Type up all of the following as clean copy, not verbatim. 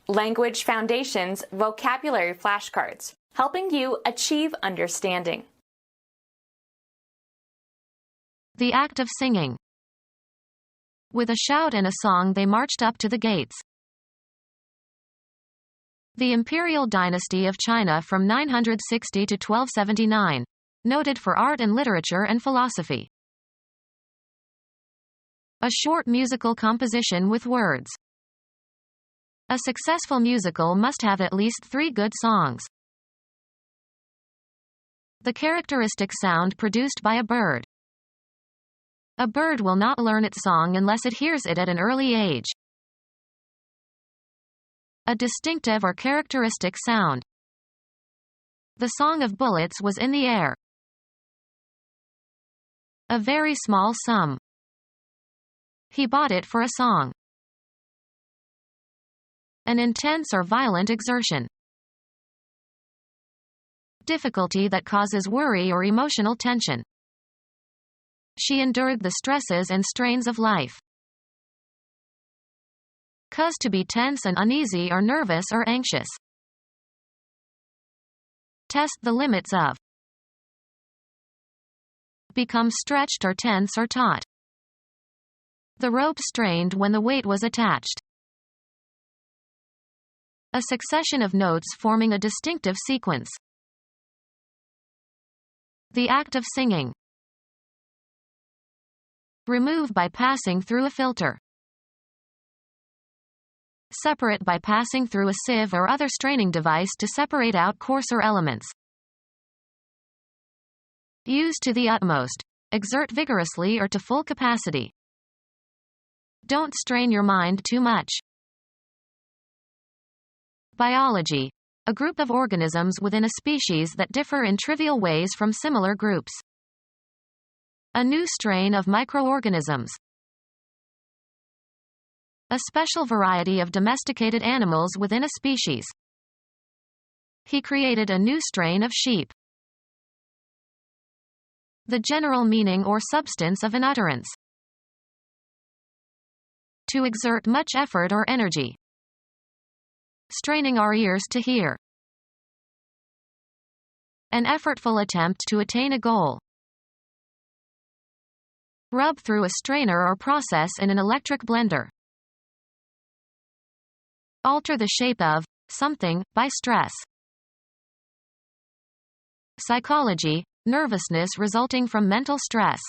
Language Foundations Vocabulary Flashcards, helping you achieve understanding. The act of singing. With a shout and a song they marched up to the gates. The imperial dynasty of China from 960 to 1279. Noted for art and literature and philosophy. A short musical composition with words. A successful musical must have at least 3 good songs. The characteristic sound produced by a bird. A bird will not learn its song unless it hears it at an early age. A distinctive or characteristic sound. The song of bullets was in the air. A very small sum. He bought it for a song. An intense or violent exertion. Difficulty that causes worry or emotional tension. She endured the stresses and strains of life. Cause to be tense and uneasy or nervous or anxious. Test the limits of. Become stretched or tense or taut. The rope strained when the weight was attached. A succession of notes forming a distinctive sequence. The act of singing. Remove by passing through a filter. Separate by passing through a sieve or other straining device to separate out coarser elements. Use to the utmost. Exert vigorously or to full capacity. Don't strain your mind too much. Biology. A group of organisms within a species that differ in trivial ways from similar groups. A new strain of microorganisms. A special variety of domesticated animals within a species. He created a new strain of sheep. The general meaning or substance of an utterance. To exert much effort or energy. Straining our ears to hear. An effortful attempt to attain a goal. Rub through a strainer or process in an electric blender. Alter the shape of something by stress. Psychology. Nervousness resulting from mental stress.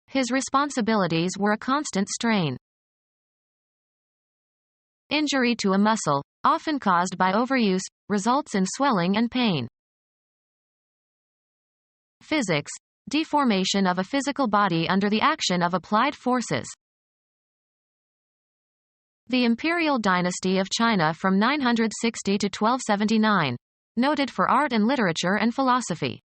His responsibilities were a constant strain. Injury to a muscle, often caused by overuse, results in swelling and pain. Physics. Deformation of a physical body under the action of applied forces. The imperial dynasty of China from 960 to 1279. Noted for art and literature and philosophy.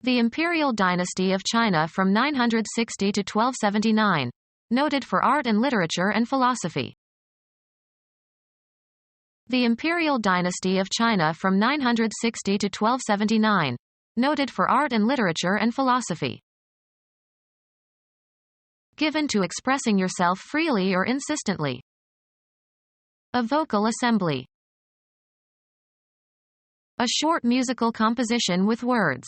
The imperial dynasty of China from 960 to 1279. Noted for art and literature and philosophy. The imperial dynasty of China from 960 to 1279. Noted for art and literature and philosophy. Given to expressing yourself freely or insistently. A vocal assembly. A short musical composition with words.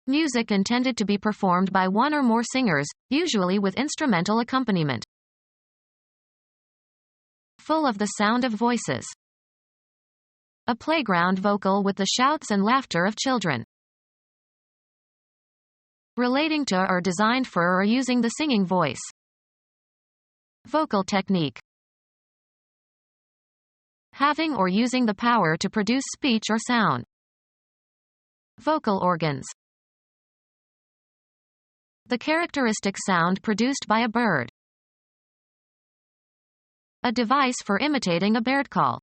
Music intended to be performed by one or more singers, usually with instrumental accompaniment. Full of the sound of voices. A playground vocal with the shouts and laughter of children. Relating to or designed for or using the singing voice. Vocal technique. Having or using the power to produce speech or sound. Vocal organs. The characteristic sound produced by a bird. A device for imitating a bird call.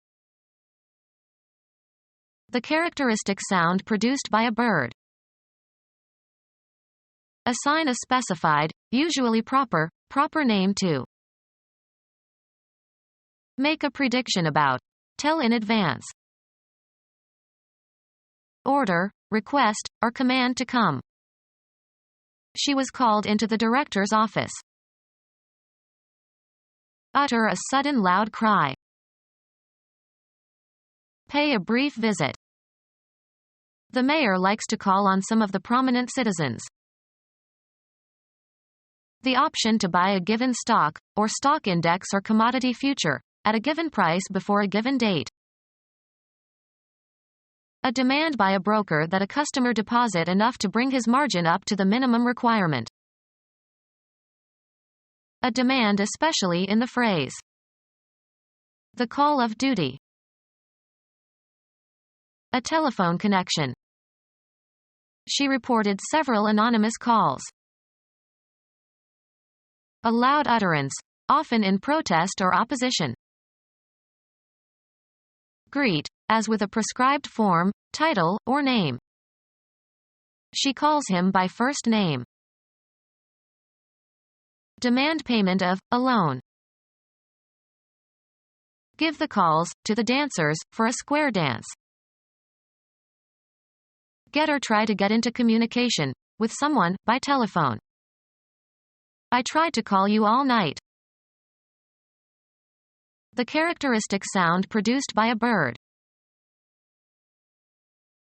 The characteristic sound produced by a bird. Assign a specified, usually proper name to. Make a prediction about. Tell in advance. Order, request, or command to come. She was called into the director's office. Utter a sudden loud cry. Pay a brief visit. The mayor likes to call on some of the prominent citizens. The option to buy a given stock, or stock index or commodity future, at a given price before a given date. A demand by a broker that a customer deposit enough to bring his margin up to the minimum requirement. A demand especially in the phrase the call of duty. A telephone connection. She reported several anonymous calls. A loud utterance, often in protest or opposition. Greet, as with a prescribed form, title, or name. She calls him by first name. Demand payment of a loan. Give the calls to the dancers for a square dance. Get or try to get into communication with someone by telephone. I tried to call you all night. The characteristic sound produced by a bird.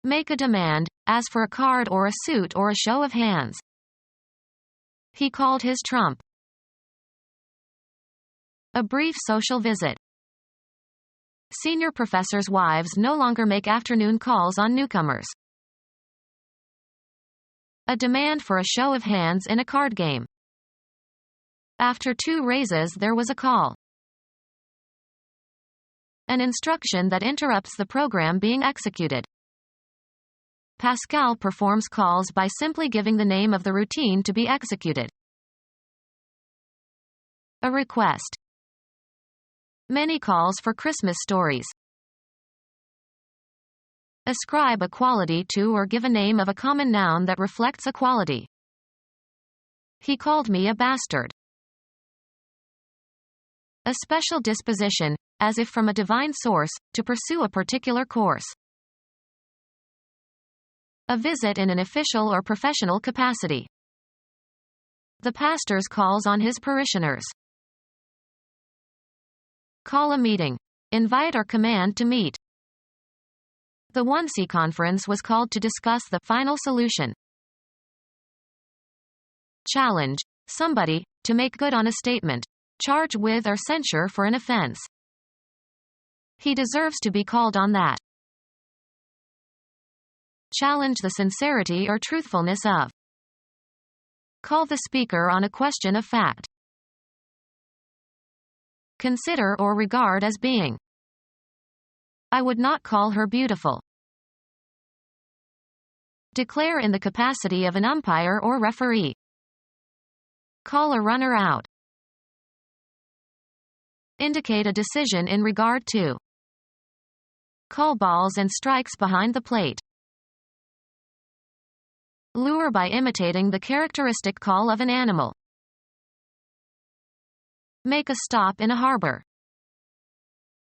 Make a demand, as for a card or a suit or a show of hands. He called his trump. A brief social visit. Senior professors' wives no longer make afternoon calls on newcomers. A demand for a show of hands in a card game. After 2 raises there was a call. An instruction that interrupts the program being executed. Pascal performs calls by simply giving the name of the routine to be executed. A request. Many calls for Christmas stories. Ascribe a quality to or give a name of a common noun that reflects a quality. He called me a bastard. A special disposition, as if from a divine source, to pursue a particular course. A visit in an official or professional capacity. The pastor's calls on his parishioners. Call a meeting. Invite or command to meet. The 1C conference was called to discuss the final solution. Challenge somebody to make good on a statement, charge with or censure for an offense. He deserves to be called on that. Challenge the sincerity or truthfulness of. Call the speaker on a question of fact. Consider or regard as being. I would not call her beautiful. Declare in the capacity of an umpire or referee. Call a runner out. Indicate a decision in regard to. Call balls and strikes behind the plate. Lure by imitating the characteristic call of an animal. Make a stop in a harbor.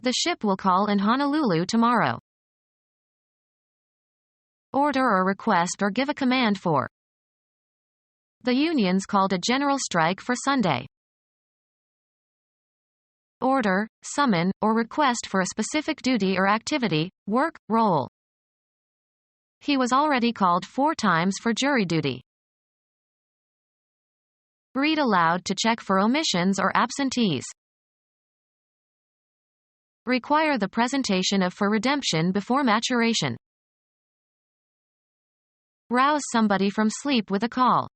The ship will call in Honolulu tomorrow. Order or request or give a command for. The unions called a general strike for Sunday. Order, summon, or request for a specific duty or activity, work, role. He was already called 4 times for jury duty. Read aloud to check for omissions or absentees. Require the presentation of for redemption before maturation. Rouse somebody from sleep with a call.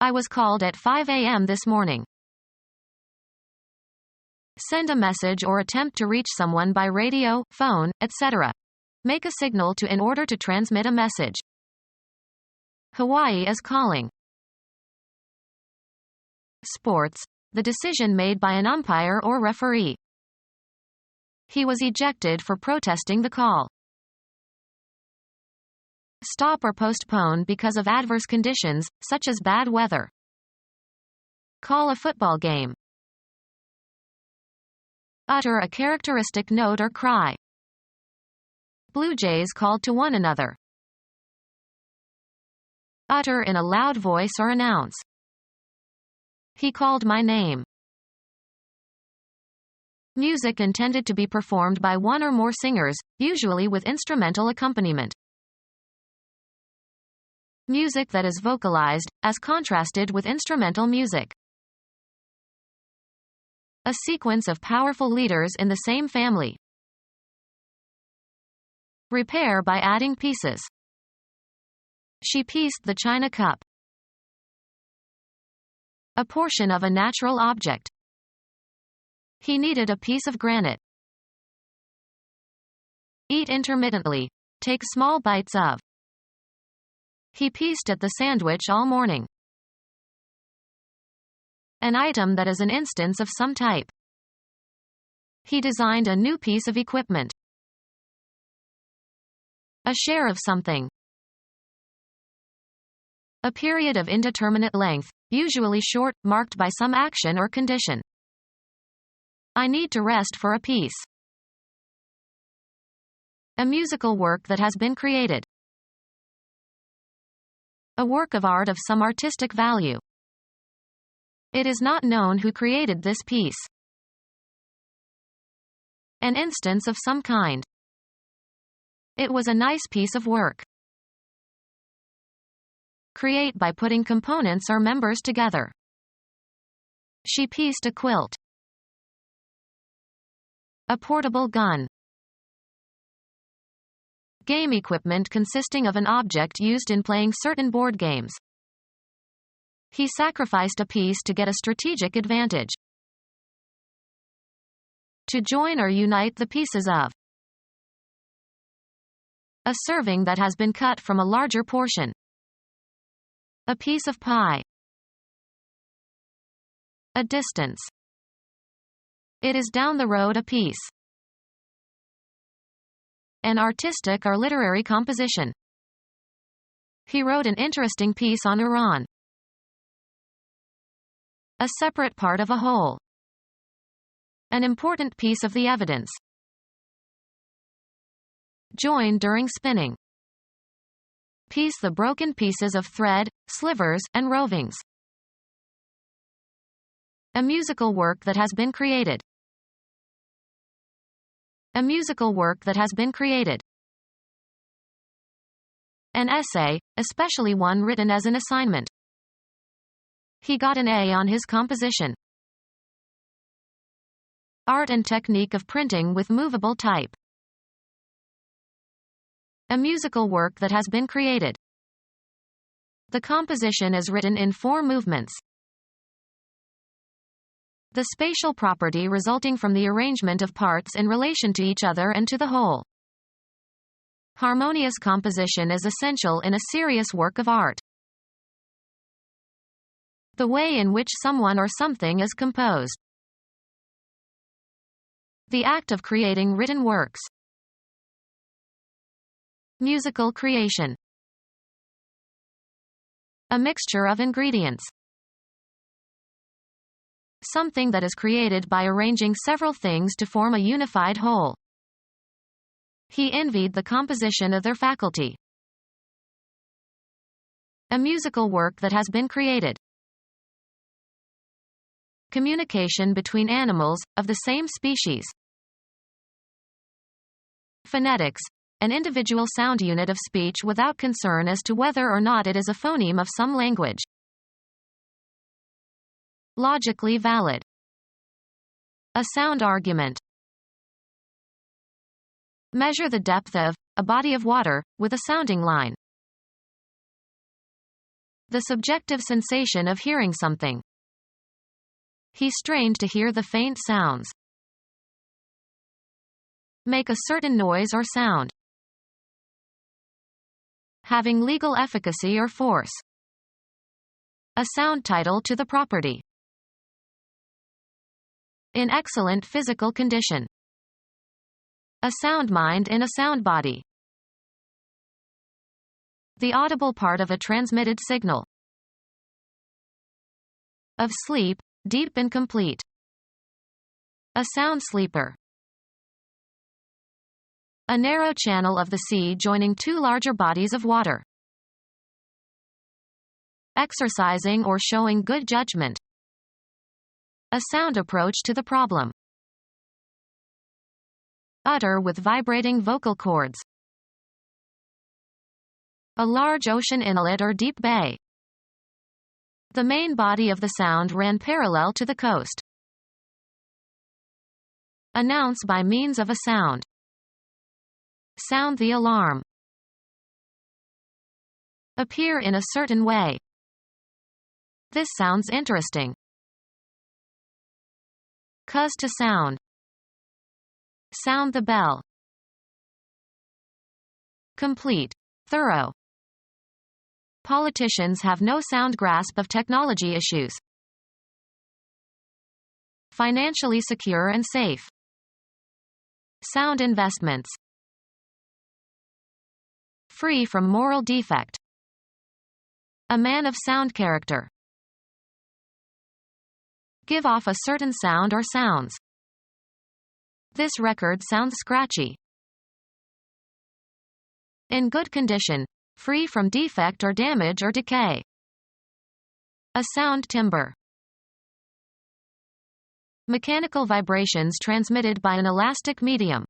I was called at 5 a.m. this morning. Send a message or attempt to reach someone by radio, phone, etc. Make a signal to in order to transmit a message. Hawaii is calling. Sports, the decision made by an umpire or referee. He was ejected for protesting the call. Stop or postpone because of adverse conditions, such as bad weather. Call a football game. Utter a characteristic note or cry. Blue jays called to one another. Utter in a loud voice or announce. He called my name. Music intended to be performed by one or more singers, usually with instrumental accompaniment. Music that is vocalized, as contrasted with instrumental music. A sequence of powerful leaders in the same family. Repair by adding pieces. She pieced the china cup. A portion of a natural object. He needed a piece of granite. Eat intermittently. Take small bites of. He pieced at the sandwich all morning. An item that is an instance of some type. He designed a new piece of equipment. A share of something. A period of indeterminate length, usually short, marked by some action or condition. I need to rest for a piece. A musical work that has been created. A work of art of some artistic value. It is not known who created this piece. An instance of some kind. It was a nice piece of work. Create by putting components or members together. She pieced a quilt. A portable gun. Game equipment consisting of an object used in playing certain board games. He sacrificed a piece to get a strategic advantage. To join or unite the pieces of. A serving that has been cut from a larger portion. A piece of pie. A distance. It is down the road a piece. An artistic or literary composition. He wrote an interesting piece on Iran. A separate part of a whole. An important piece of the evidence. Join during spinning. Piece the broken pieces of thread, slivers, and rovings. A musical work that has been created. A musical work that has been created. An essay, especially one written as an assignment. He got an A on his composition. Art and technique of printing with movable type. A musical work that has been created. The composition is written in 4 movements. The spatial property resulting from the arrangement of parts in relation to each other and to the whole. Harmonious composition is essential in a serious work of art. The way in which someone or something is composed. The act of creating written works. Musical creation. A mixture of ingredients. Something that is created by arranging several things to form a unified whole. He envied the composition of their faculty. A musical work that has been created. Communication between animals, of the same species. Phonetics. An individual sound unit of speech without concern as to whether or not it is a phoneme of some language. Logically valid. A sound argument. Measure the depth of a body of water with a sounding line. The subjective sensation of hearing something. He strained to hear the faint sounds. Make a certain noise or sound. Having legal efficacy or force. A sound title to the property. In excellent physical condition. A sound mind in a sound body. The audible part of a transmitted signal. Of sleep, deep and complete. A sound sleeper. A narrow channel of the sea joining 2 larger bodies of water. Exercising or showing good judgment. A sound approach to the problem. Udder with vibrating vocal cords. A large ocean inlet or deep bay. The main body of the sound ran parallel to the coast. Announce by means of a sound. Sound the alarm. Appear in a certain way. This sounds interesting. Cause to sound. Sound the bell. Complete. Thorough. Politicians have no sound grasp of technology issues. Financially secure and safe. Sound investments. Free from moral defect. A man of sound character. Give off a certain sound or sounds. This record sounds scratchy. In good condition, free from defect or damage or decay. A sound timbre. Mechanical vibrations transmitted by an elastic medium.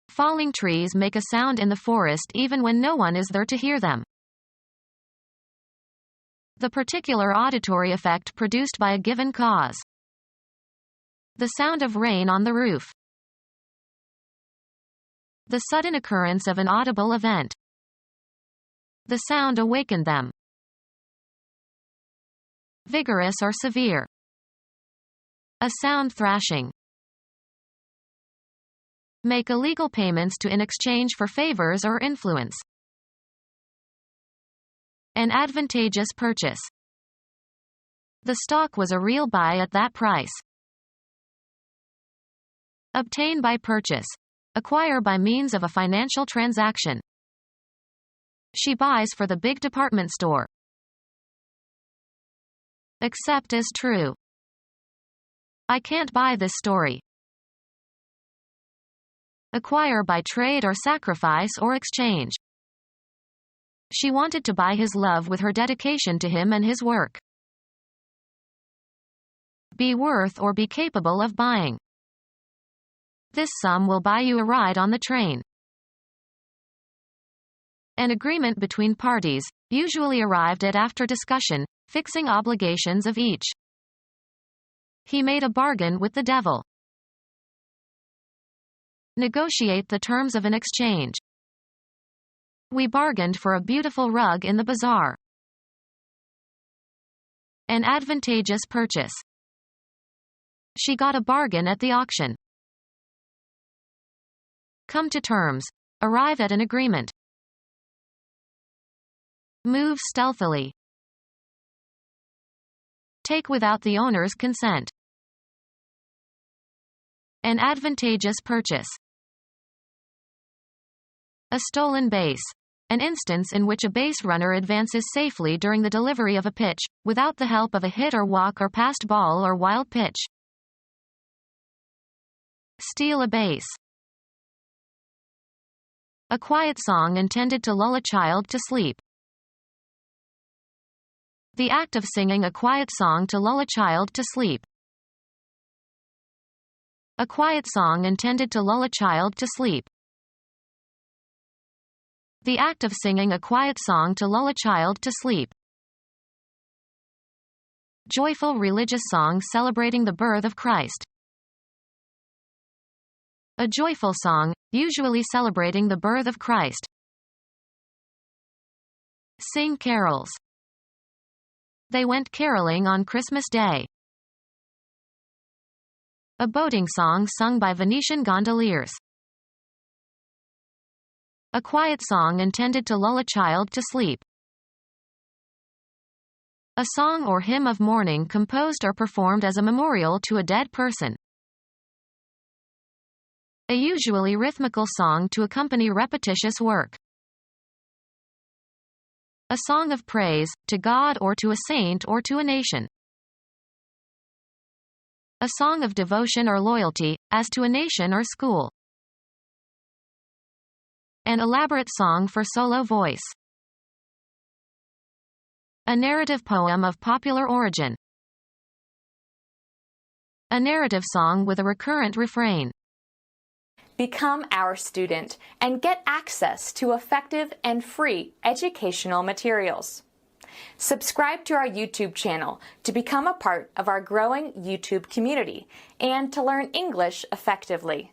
Falling trees make a sound in the forest even when no one is there to hear them. The particular auditory effect produced by a given cause. The sound of rain on the roof. The sudden occurrence of an audible event. The sound awakened them. Vigorous or severe. A sound thrashing. Make illegal payments to in exchange for favors or influence. An advantageous purchase. The stock was a real buy at that price. Obtain by purchase. Acquire by means of a financial transaction. She buys for the big department store. Accept as true. I can't buy this story. Acquire by trade or sacrifice or exchange. She wanted to buy his love with her dedication to him and his work. Be worth or be capable of buying. This sum will buy you a ride on the train. An agreement between parties, usually arrived at after discussion, fixing obligations of each. He made a bargain with the devil. Negotiate the terms of an exchange. We bargained for a beautiful rug in the bazaar. An advantageous purchase. She got a bargain at the auction. Come to terms. Arrive at an agreement. Move stealthily. Take without the owner's consent. An advantageous purchase. A stolen base. An instance in which a base runner advances safely during the delivery of a pitch, without the help of a hit or walk or passed ball or wild pitch. Steal a base. A quiet song intended to lull a child to sleep. The act of singing a quiet song to lull a child to sleep. A quiet song intended to lull a child to sleep. The act of singing a quiet song to lull a child to sleep. Joyful religious song celebrating the birth of Christ. A joyful song, usually celebrating the birth of Christ. Sing carols. They went caroling on Christmas Day. A boating song sung by Venetian gondoliers. A quiet song intended to lull a child to sleep. A song or hymn of mourning composed or performed as a memorial to a dead person. A usually rhythmical song to accompany repetitious work. A song of praise, to God or to a saint or to a nation. A song of devotion or loyalty, as to a nation or school. An elaborate song for solo voice. A narrative poem of popular origin. A narrative song with a recurrent refrain. Become our student and get access to effective and free educational materials. Subscribe to our YouTube channel to become a part of our growing YouTube community and to learn English effectively.